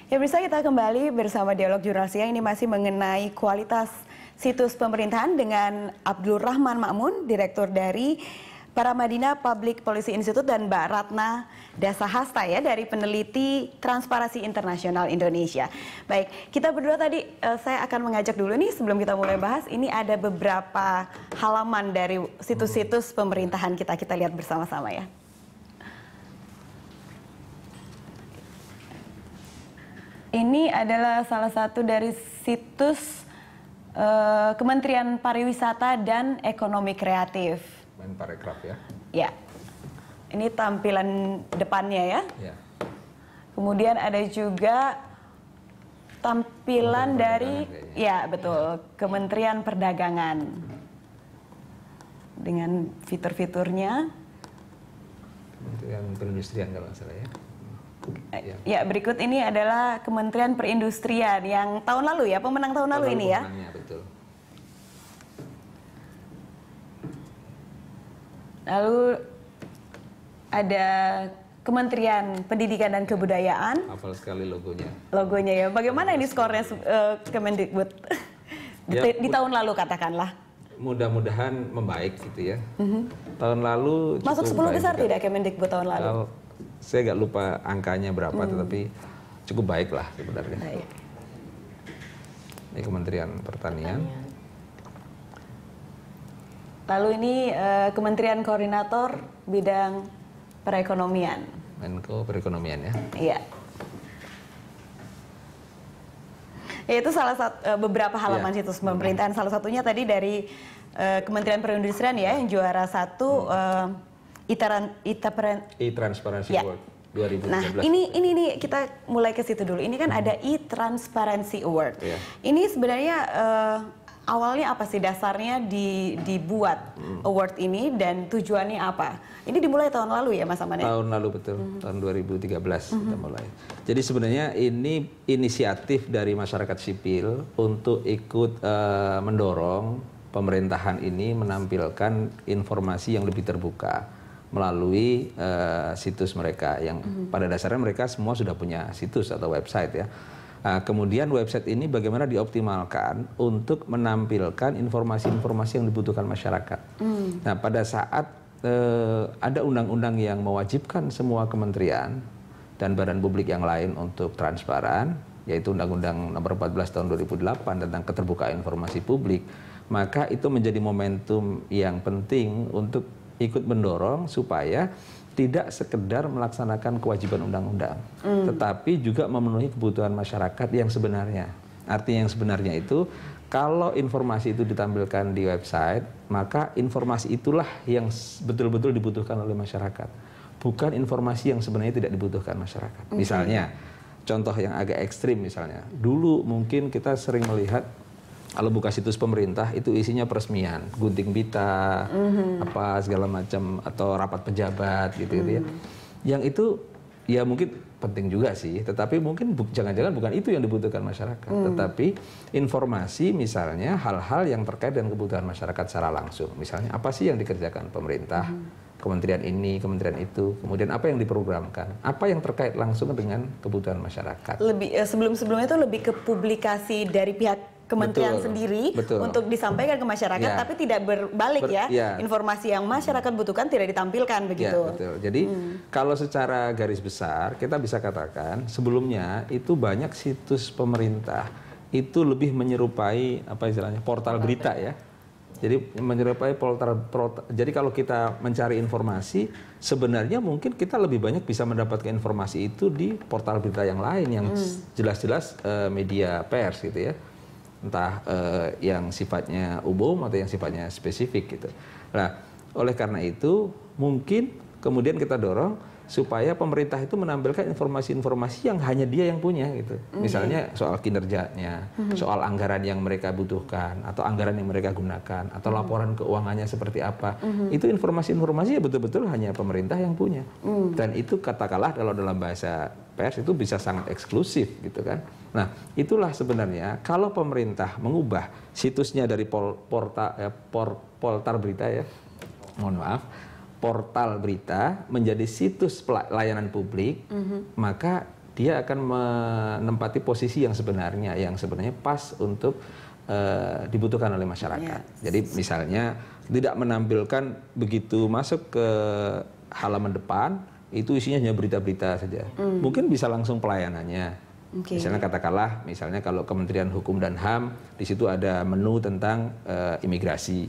Ya, bisa kita kembali bersama Dialog Jurnal Siang. Ini masih mengenai kualitas situs pemerintahan dengan Abdul Rahman Ma'mun, Direktur dari Paramadina Public Policy Institute, dan Mbak Ratna Dasahasta ya dari peneliti Transparansi Internasional Indonesia. Baik, kita berdua tadi saya akan mengajak dulu nih sebelum kita mulai bahas, ini ada beberapa halaman dari situs-situs pemerintahan kita lihat bersama-sama ya. Ini adalah salah satu dari situs Kementerian Pariwisata dan Ekonomi Kreatif. Menparekraf ya? Ya. Ini tampilan depannya ya. Ya. Kemudian ada juga tampilan dari, ya betul, Kementerian Perdagangan. Dengan fitur-fiturnya. Kementerian Perindustrian kalau nggak salah ya. Ya, berikut ini adalah Kementerian Perindustrian yang tahun lalu ya, pemenang tahun lalu ini ya. Betul. Lalu ada Kementerian Pendidikan dan Kebudayaan. Hafal sekali logonya. Logonya ya. Bagaimana ini skornya Kemendikbud di tahun lalu katakanlah? Mudah-mudahan membaik gitu ya. Tahun lalu masuk 10 besar juga. Tidak Kemendikbud tahun lalu? Saya nggak lupa angkanya berapa, tetapi cukup baik lah sebenarnya. Baik. Ini Kementerian Pertanian. Lalu ini Kementerian Koordinator Bidang Perekonomian. Menko Perekonomian ya. Iya. Itu salah satu beberapa halaman situs pemerintahan. Salah satunya tadi dari Kementerian Perindustrian ya, yang juara satu. E-Transparency Award 2013. Nah, ini kita mulai ke situ dulu. Ini kan ada E-Transparency Award. Yeah. Ini sebenarnya awalnya apa sih dasarnya dibuat award ini dan tujuannya apa? Ini dimulai tahun lalu ya Mas Aman ya? Tahun lalu betul, tahun 2013 kita mulai. Jadi sebenarnya ini inisiatif dari masyarakat sipil untuk ikut mendorong pemerintahan ini menampilkan informasi yang lebih terbuka melalui situs mereka yang pada dasarnya mereka semua sudah punya situs atau website ya. Kemudian website ini bagaimana dioptimalkan untuk menampilkan informasi-informasi yang dibutuhkan masyarakat. Nah, pada saat ada undang-undang yang mewajibkan semua kementerian dan badan publik yang lain untuk transparan, yaitu Undang-Undang Nomor 14 Tahun 2008 tentang keterbukaan informasi publik, maka itu menjadi momentum yang penting untuk ikut mendorong supaya tidak sekedar melaksanakan kewajiban undang-undang, tetapi juga memenuhi kebutuhan masyarakat yang sebenarnya. Artinya yang sebenarnya itu, kalau informasi itu ditampilkan di website, maka informasi itulah yang betul-betul dibutuhkan oleh masyarakat. Bukan informasi yang sebenarnya tidak dibutuhkan masyarakat. Misalnya, contoh yang agak ekstrim misalnya, dulu mungkin kita sering melihat kalau buka situs pemerintah itu isinya peresmian, gunting pita, apa segala macam, atau rapat pejabat gitu ya. Yang itu ya mungkin penting juga sih, tetapi mungkin jangan-jangan bukan itu yang dibutuhkan masyarakat. Tetapi informasi misalnya hal-hal yang terkait dengan kebutuhan masyarakat secara langsung. Misalnya apa sih yang dikerjakan pemerintah, kementerian ini, kementerian itu, kemudian apa yang diprogramkan, apa yang terkait langsung dengan kebutuhan masyarakat. Sebelum-sebelumnya itu lebih ke publikasi dari pihak kementerian sendiri untuk disampaikan ke masyarakat, tapi tidak berbalik informasi yang masyarakat butuhkan tidak ditampilkan begitu. Betul. Jadi kalau secara garis besar kita bisa katakan sebelumnya itu banyak situs pemerintah itu lebih menyerupai apa istilahnya portal berita ya. Jadi menyerupai jadi kalau kita mencari informasi sebenarnya mungkin kita lebih banyak bisa mendapatkan informasi itu di portal berita yang lain yang jelas-jelas media pers gitu ya. Entah yang sifatnya umum atau yang sifatnya spesifik gitu. Nah, oleh karena itu mungkin kemudian kita dorong supaya pemerintah itu menampilkan informasi-informasi yang hanya dia yang punya gitu. Misalnya soal kinerjanya, soal anggaran yang mereka butuhkan atau anggaran yang mereka gunakan atau laporan keuangannya seperti apa. Itu informasi-informasi ya betul-betul hanya pemerintah yang punya. Dan itu katakanlah kalau dalam bahasa pers itu bisa sangat eksklusif gitu kan. Nah, itulah sebenarnya kalau pemerintah mengubah situsnya dari portal berita ya, mohon maaf, portal berita menjadi situs layanan publik, maka dia akan menempati posisi yang sebenarnya pas untuk dibutuhkan oleh masyarakat. Jadi misalnya tidak menampilkan begitu masuk ke halaman depan itu isinya hanya berita-berita saja. Mungkin bisa langsung pelayanannya. Misalnya katakanlah, kalau Kementerian Hukum dan HAM di situ ada menu tentang imigrasi,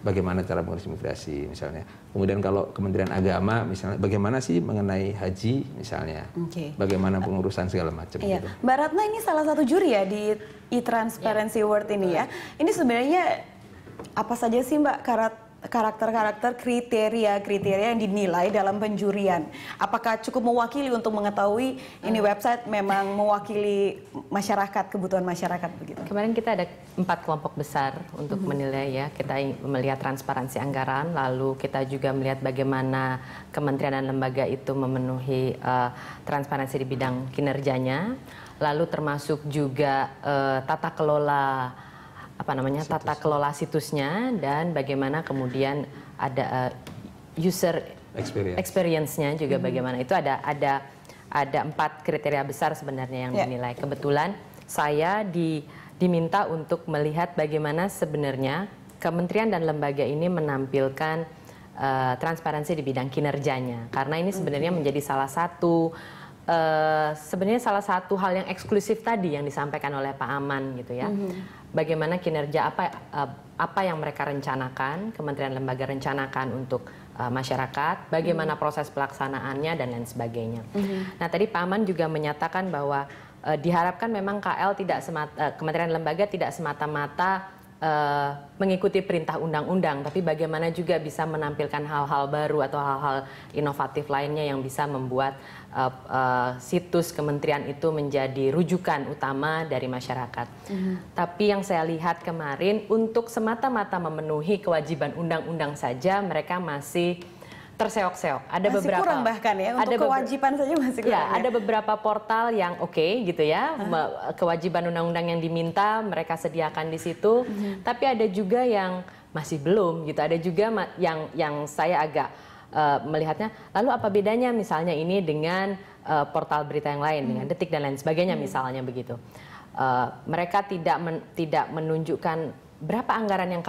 bagaimana cara mengurus imigrasi misalnya. Kemudian kalau Kementerian Agama misalnya, bagaimana sih mengenai haji misalnya, bagaimana pengurusan segala macam. Iya. Gitu. Mbak Ratna ini salah satu juri ya di e-Transparency Award ini ya. Ini sebenarnya apa saja sih Mbak karakter-karakter kriteria yang dinilai dalam penjurian? Apakah cukup mewakili untuk mengetahui ini website memang mewakili masyarakat, kebutuhan masyarakat begitu? Kemarin kita ada 4 kelompok besar untuk menilai ya. Kita melihat transparansi anggaran, lalu kita juga melihat bagaimana kementerian dan lembaga itu memenuhi transparansi di bidang kinerjanya, lalu termasuk juga tata kelola tata kelola situsnya, dan bagaimana kemudian ada user experience-nya juga bagaimana. Itu ada 4 kriteria besar sebenarnya yang dinilai. Kebetulan saya diminta untuk melihat bagaimana sebenarnya kementerian dan lembaga ini menampilkan transparansi di bidang kinerjanya. Karena ini sebenarnya menjadi salah satu hal yang eksklusif tadi yang disampaikan oleh Pak Aman gitu ya. Bagaimana kinerja apa yang mereka rencanakan, kementerian lembaga rencanakan untuk masyarakat, bagaimana proses pelaksanaannya dan lain sebagainya. Nah, tadi Pak Aman juga menyatakan bahwa diharapkan memang kementerian lembaga tidak semata-mata mengikuti perintah undang-undang, tapi bagaimana juga bisa menampilkan hal-hal baru atau hal-hal inovatif lainnya yang bisa membuat situs kementerian itu menjadi rujukan utama dari masyarakat. Tapi yang saya lihat kemarin, untuk semata-mata memenuhi kewajiban undang-undang saja, mereka masih terseok-seok. Ada masih beberapa kurang bahkan ya, untuk kewajiban saja masih kurang. Ya, ada beberapa portal yang gitu ya, kewajiban undang-undang yang diminta mereka sediakan di situ. Tapi ada juga yang masih belum gitu. Ada juga yang saya agak melihatnya, lalu apa bedanya misalnya ini dengan portal berita yang lain, dengan Detik dan lain sebagainya misalnya begitu. Mereka tidak menunjukkan berapa anggaran yang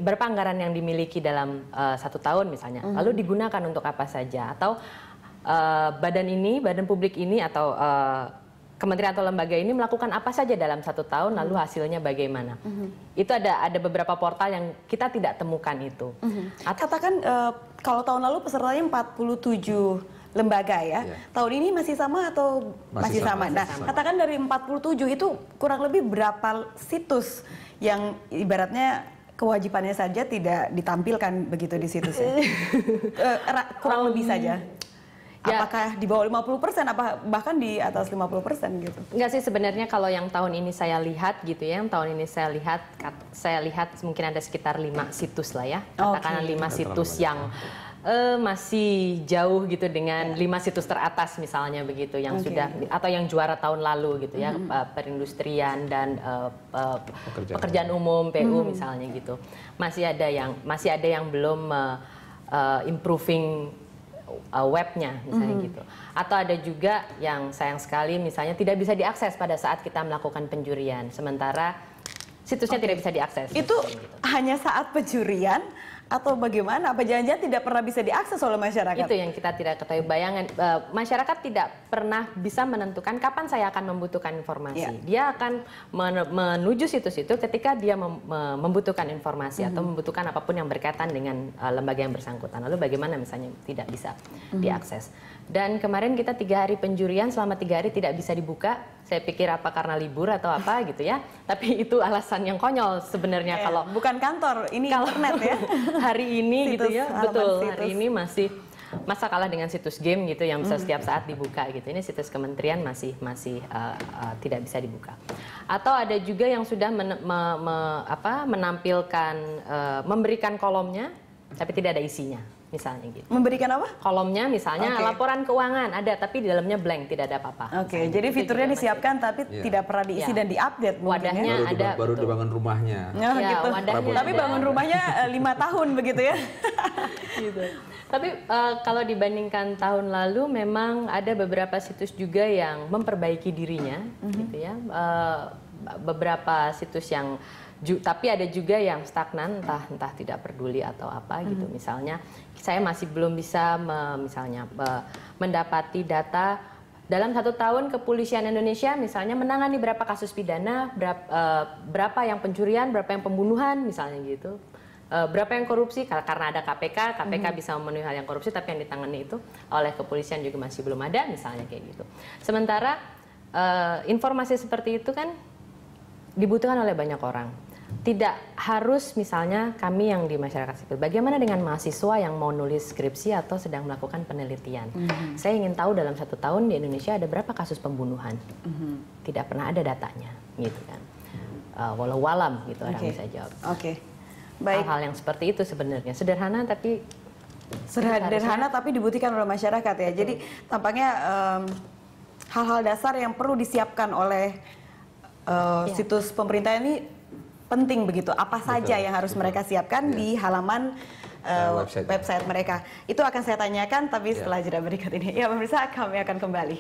berapa anggaran yang dimiliki dalam 1 tahun misalnya, lalu digunakan untuk apa saja, atau badan publik ini atau kementerian atau lembaga ini melakukan apa saja dalam 1 tahun, lalu hasilnya bagaimana. Itu ada beberapa portal yang kita tidak temukan itu. Katakan kalau tahun lalu pesertanya 47 lembaga ya. Tahun ini masih sama atau masih sama? Nah, katakan dari 47 itu kurang lebih berapa situs yang ibaratnya kewajibannya saja tidak ditampilkan begitu di situsnya? Kurang lebih saja. Apakah di bawah 50%, apa bahkan di atas 50% gitu? Enggak sih sebenarnya, kalau yang tahun ini saya lihat gitu ya, yang tahun ini saya lihat mungkin ada sekitar 5 situs lah ya. Katakanlah 5 situs yang masih jauh gitu dengan 5 situs teratas misalnya begitu, yang sudah atau yang juara tahun lalu gitu ya, perindustrian dan pekerjaan umum PU misalnya gitu. Masih ada yang belum improving webnya misalnya gitu. Atau ada juga yang sayang sekali misalnya tidak bisa diakses pada saat kita melakukan penjurian, sementara situsnya tidak bisa diakses. Itu hanya saat penjurian atau bagaimana? Apa jangan-jangan tidak pernah bisa diakses oleh masyarakat? Itu yang kita tidak ketahui. Bayangan masyarakat tidak pernah bisa menentukan kapan saya akan membutuhkan informasi. Dia akan menuju situs itu ketika dia membutuhkan informasi atau membutuhkan apapun yang berkaitan dengan lembaga yang bersangkutan. Lalu bagaimana misalnya tidak bisa diakses. Dan kemarin kita 3 hari penjurian, selama 3 hari tidak bisa dibuka. Saya pikir apa karena libur atau apa gitu ya. Tapi itu alasan yang konyol sebenarnya. Kalau bukan kantor, ini internet ya. Hari ini gitu ya, betul. Situs. Hari ini masa kalah dengan situs game gitu yang bisa setiap saat dibuka gitu. Ini situs kementerian masih tidak bisa dibuka. Atau ada juga yang sudah menampilkan memberikan kolomnya tapi tidak ada isinya. misalnya gitu. Memberikan apa? Kolomnya misalnya Oke. laporan keuangan ada, tapi di dalamnya blank, tidak ada apa-apa. Oke, Misalnya jadi gitu. Itu fiturnya juga masih- disiapkan tapi tidak pernah diisi Iya. dan diupdate mungkin Wadahnya ya. ada, baru betul. dibangun rumahnya. Ya, Ya, gitu. wadahnya Tapi ada. bangun rumahnya 5 tahun begitu ya. Gitu. Tapi kalau dibandingkan tahun lalu memang ada beberapa situs juga yang memperbaiki dirinya, gitu ya. Beberapa situs yang tapi ada juga yang stagnan, entah tidak peduli atau apa gitu. Misalnya saya masih belum bisa misalnya mendapati data dalam 1 tahun kepolisian Indonesia misalnya menangani berapa kasus pidana, berapa yang pencurian, berapa yang pembunuhan misalnya gitu. Berapa yang korupsi, karena ada KPK bisa memenuhi hal yang korupsi, tapi yang ditangani itu oleh kepolisian juga masih belum ada, misalnya kayak gitu. Sementara informasi seperti itu kan dibutuhkan oleh banyak orang. Tidak harus misalnya kami yang di masyarakat sipil. Bagaimana dengan mahasiswa yang mau nulis skripsi atau sedang melakukan penelitian? Saya ingin tahu dalam 1 tahun di Indonesia ada berapa kasus pembunuhan. Tidak pernah ada datanya, gitu kan. Walau alam gitu orang bisa jawab. Oke. Baik. Hal-hal yang seperti itu sebenarnya sederhana tapi Sederhana tapi dibutuhkan oleh masyarakat ya. Jadi tampaknya hal-hal dasar yang perlu disiapkan oleh situs pemerintah ini penting begitu. Apa saja yang harus mereka siapkan di halaman website mereka. Itu akan saya tanyakan tapi setelah jeda berikut ini. Ya pemirsa, kami akan kembali.